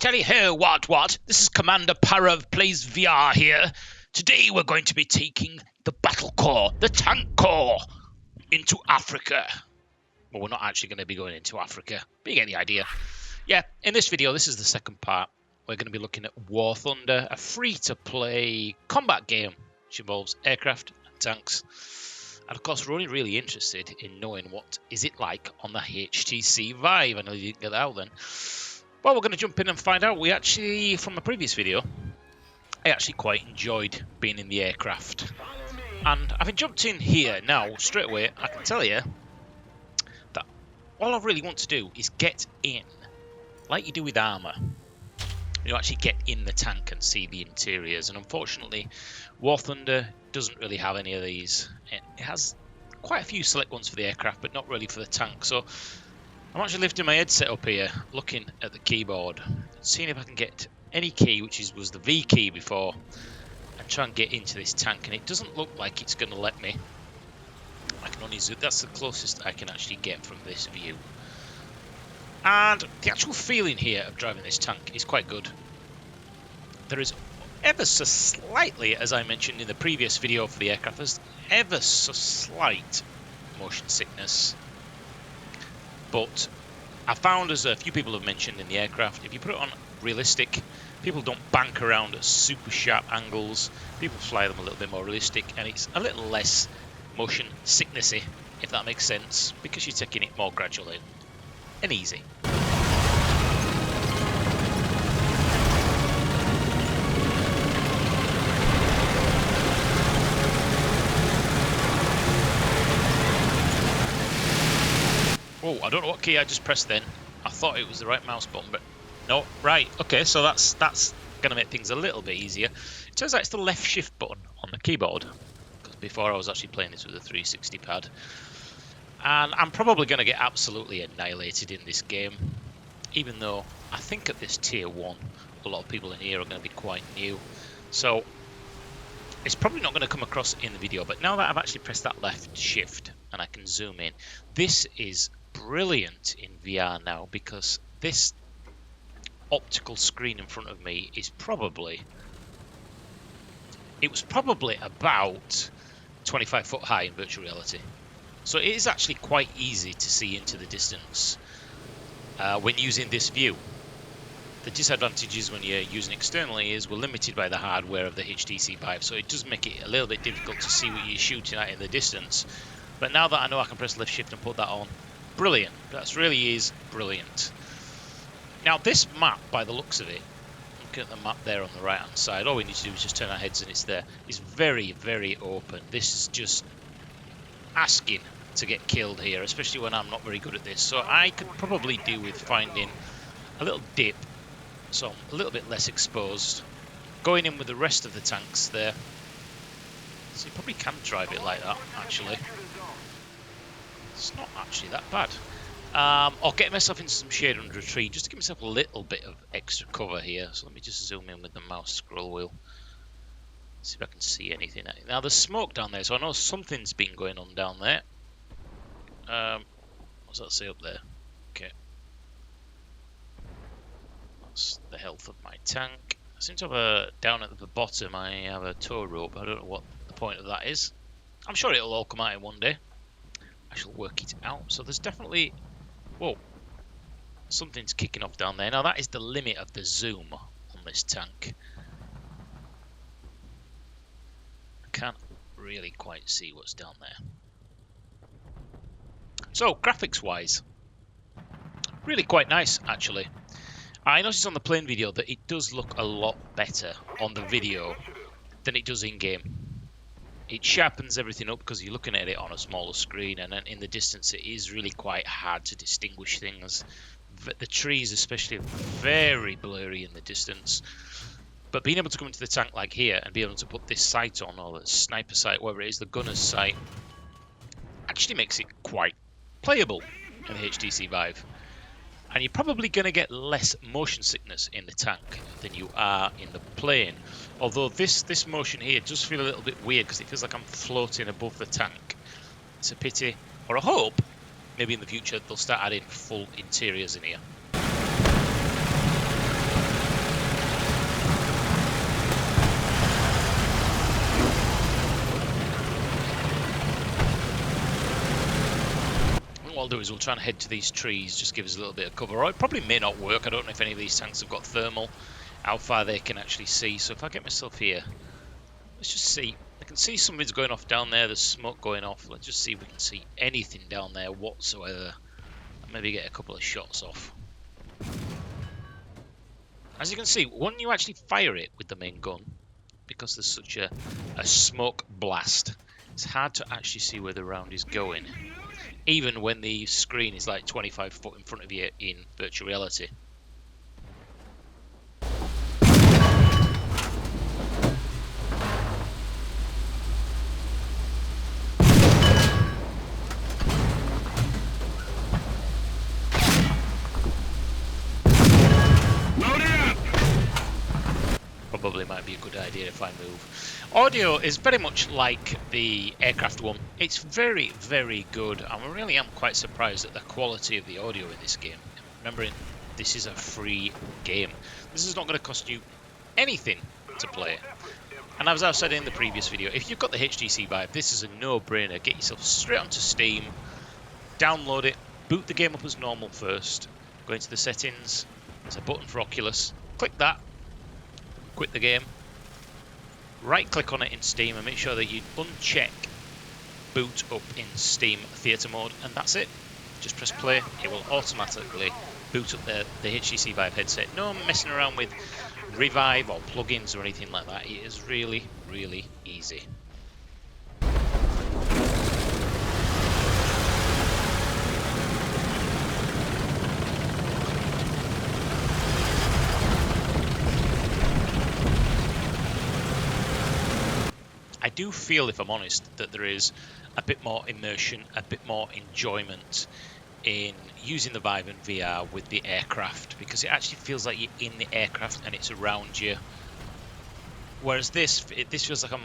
Tally ho, what? This is Commander Parav plays VR here. Today we're going to be taking the battle core, the tank core, into Africa. Well, we're not actually going to be going into Africa, but you get the idea. Yeah, in this video, this is the second part. We're going to be looking at War Thunder, a free-to-play combat game which involves aircraft and tanks. And of course, we're only really interested in knowing what is it like on the HTC VIVE. I know you didn't get that out then. Well, we're going to jump in and find out. We actually, from a previous video, I actually quite enjoyed being in the aircraft. And having jumped in here now, straight away, I can tell you that all I really want to do is get in, like you do with armour. You actually get in the tank and see the interiors. And unfortunately, War Thunder doesn't really have any of these. It has quite a few select ones for the aircraft, but not really for the tank. So I'm actually lifting my headset up here, looking at the keyboard, seeing if I can get any key, which was the V key before, and try and get into this tank. And it doesn't look like it's going to let me. I can only zoom. That's the closest I can actually get from this view. And the actual feeling here of driving this tank is quite good. There is ever so slightly, as I mentioned in the previous video for the aircraft, there's ever so slight motion sickness. But I found, as a few people have mentioned in the aircraft, if you put it on realistic, people don't bank around at super sharp angles. People fly them a little bit more realistic, and it's a little less motion sicknessy, if that makes sense, because you're taking it more gradually and easy. Oh, I don't know what key I just pressed then. I thought it was the right mouse button, but no. Right, okay, so that's going to make things a little bit easier. It turns out it's the left shift button on the keyboard, because before I was actually playing this with a 360 pad. And I'm probably going to get absolutely annihilated in this game, even though I think at this tier 1, a lot of people in here are going to be quite new. So it's probably not going to come across in the video, but now that I've actually pressed that left shift and I can zoom in, this is brilliant in VR now, because this optical screen in front of me is probably about 25 foot high in virtual reality. So it is actually quite easy to see into the distance when using this view. The disadvantages when you're using externally is we're limited by the hardware of the HTC VIVE, so it does make it a little bit difficult to see what you're shooting at in the distance. But now that I know I can press left shift and put that on, brilliant. That really is brilliant. Now this map, by the looks of it, looking at the map there on the right hand side, all we need to do is just turn our heads and it's there. It's very, very open. This is just asking to get killed here, especially when I'm not very good at this. So I could probably do with finding a little dip, so I'm a little bit less exposed, going in with the rest of the tanks there. So you probably can drive it like that, actually. It's not actually that bad. I'll get myself into some shade under a tree just to give myself a little bit of extra cover here. So let me just zoom in with the mouse scroll wheel. See if I can see anything. Now there's smoke down there, so I know something's been going on down there. What's that say up there? Okay. That's the health of my tank. I seem to have a, down at the bottom, I have a tow rope. I don't know what the point of that is. I'm sure it'll all come out in one day. I shall work it out. So there's definitely, whoa, something's kicking off down there. Now that is the limit of the zoom on this tank. Can't really quite see what's down there. So graphics wise, really quite nice actually. I noticed on the plane video that it does look a lot better on the video than it does in game. It sharpens everything up because you're looking at it on a smaller screen, and then in the distance it is really quite hard to distinguish things. The trees especially are very blurry in the distance. But being able to come into the tank like here and be able to put this sight on, or the sniper sight, whatever it is, the gunner's sight, actually makes it quite playable in the HTC VIVE. And you're probably going to get less motion sickness in the tank than you are in the plane. Although this motion here does feel a little bit weird because it feels like I'm floating above the tank. It's a pity, or a hope, maybe in the future they'll start adding full interiors in here. I'll do is we'll try and head to these trees, just give us a little bit of cover. Or it probably may not work. I don't know if any of these tanks have got thermal, how far they can actually see. So if I get myself here, let's just see. I can see something's going off down there. There's smoke going off. Let's just see if we can see anything down there whatsoever. And maybe get a couple of shots off. As you can see, when you actually fire it with the main gun, because there's such a smoke blast, it's hard to actually see where the round is going, even when the screen is like 25 foot in front of you in virtual reality. Probably might be a good idea if I move. Audio is very much like the aircraft one. It's very, very good. I really am quite surprised at the quality of the audio in this game. Remembering, this is a free game. This is not going to cost you anything to play. And as I said in the previous video, if you've got the HTC VIVE, this is a no-brainer. Get yourself straight onto Steam, download it, boot the game up as normal first, go into the settings, there's a button for Oculus, click that, quit the game, right click on it in Steam and make sure that you uncheck boot up in Steam theatre mode, and that's it. Just press play, it will automatically boot up the HTC VIVE headset. No messing around with Revive or plugins or anything like that. It is really, really easy. I do feel, if I'm honest, that there is a bit more immersion, a bit more enjoyment in using the Vive and VR with the aircraft, because it actually feels like you're in the aircraft and it's around you. Whereas this feels like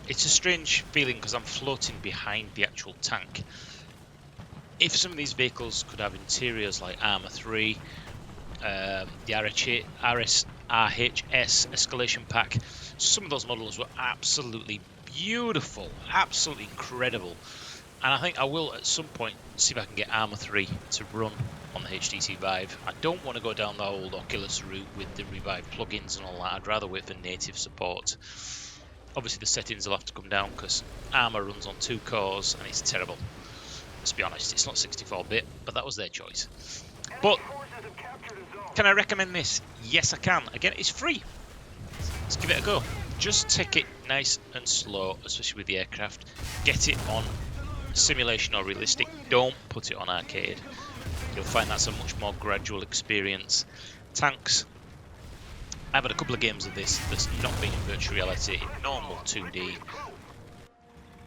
it's a strange feeling because I'm floating behind the actual tank. If some of these vehicles could have interiors like Armour 3, the RHS Escalation Pack, some of those models were absolutely beautiful, absolutely incredible. And I think I will at some point see if I can get Armour 3 to run on the HTC Vive. I don't want to go down the old Oculus route with the Revive plugins and all that. I'd rather wait for native support. Obviously the settings will have to come down because Armour runs on 2 cores and it's terrible. Let's be honest, it's not 64-bit, but that was their choice. But can I recommend this? Yes, I can. Again, it's free. Let's give it a go. Just take it nice and slow, especially with the aircraft. Get it on simulation or realistic. Don't put it on arcade. You'll find that's a much more gradual experience. Tanks. I've had a couple of games of this that's not been in virtual reality, in normal 2D.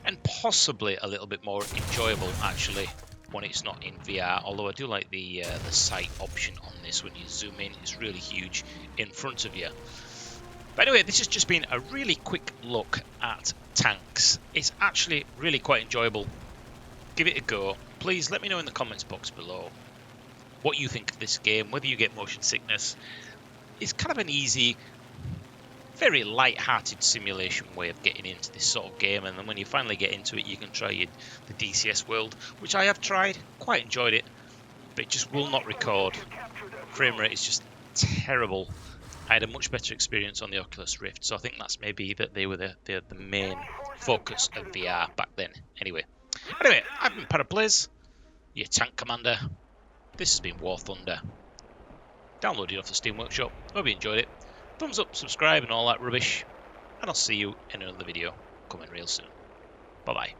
And possibly a little bit more enjoyable, actually, when it's not in VR, although I do like the sight option on this. When you zoom in, it's really huge in front of you. But anyway, this has just been a really quick look at tanks. It's actually really quite enjoyable. Give it a go. Please let me know in the comments box below what you think of this game, whether you get motion sickness. It's kind of an easy, very light-hearted simulation way of getting into this sort of game, and then when you finally get into it, you can try the DCS World, which I have tried, quite enjoyed it, but it just will not record. Frame rate is just terrible. I had a much better experience on the Oculus Rift, so I think that's maybe that they were the main focus of VR back then. Anyway, I've been Paraplays, your tank commander. This has been War Thunder. Download it off the Steam Workshop. Hope you enjoyed it. Thumbs up, subscribe and all that rubbish. And I'll see you in another video coming real soon. Bye bye.